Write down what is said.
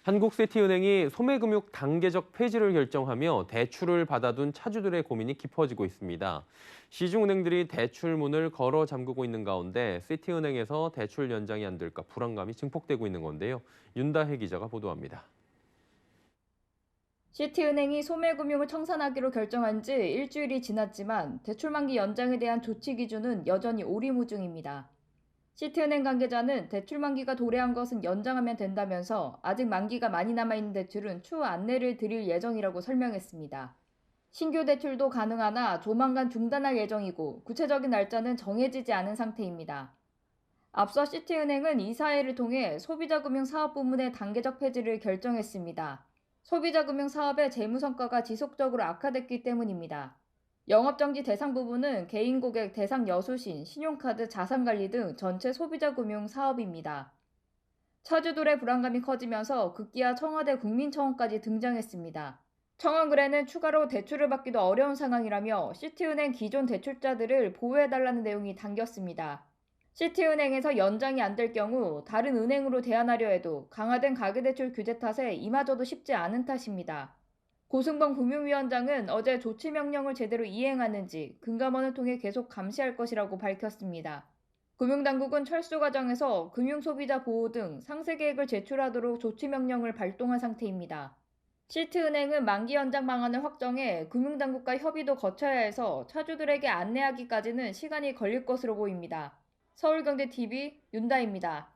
한국시티은행이 소매금융 단계적 폐지를 결정하며 대출을 받아둔 차주들의 고민이 깊어지고 있습니다. 시중은행들이 대출문을 걸어 잠그고 있는 가운데 시티은행에서 대출 연장이 안 될까 불안감이 증폭되고 있는 건데요. 윤다혜 기자가 보도합니다. 시티은행이 소매금융을 청산하기로 결정한 지 일주일이 지났지만 대출 만기 연장에 대한 조치 기준은 여전히 오리무중입니다. 시티은행 관계자는 대출 만기가 도래한 것은 연장하면 된다면서 아직 만기가 많이 남아있는 대출은 추후 안내를 드릴 예정이라고 설명했습니다. 신규 대출도 가능하나 조만간 중단할 예정이고 구체적인 날짜는 정해지지 않은 상태입니다. 앞서 시티은행은 이사회를 통해 소비자금융사업부문의 단계적 폐지를 결정했습니다. 소비자금융 사업의 재무 성과가 지속적으로 악화됐기 때문입니다. 영업정지 대상 부분은 개인 고객 대상 여수신, 신용카드, 자산관리 등 전체 소비자금융 사업입니다. 차주들의 불안감이 커지면서 급기야 청와대 국민청원까지 등장했습니다. 청원글에는 추가로 대출을 받기도 어려운 상황이라며 시티은행 기존 대출자들을 보호해달라는 내용이 담겼습니다. 시티은행에서 연장이 안 될 경우 다른 은행으로 대안하려 해도 강화된 가계대출 규제 탓에 이마저도 쉽지 않은 탓입니다. 고승범 금융위원장은 어제 조치명령을 제대로 이행하는지 금감원을 통해 계속 감시할 것이라고 밝혔습니다. 금융당국은 철수 과정에서 금융소비자 보호 등 상세계획을 제출하도록 조치명령을 발동한 상태입니다. 시티은행은 만기 연장 방안을 확정해 금융당국과 협의도 거쳐야 해서 차주들에게 안내하기까지는 시간이 걸릴 것으로 보입니다. 서울경제TV 윤다입니다.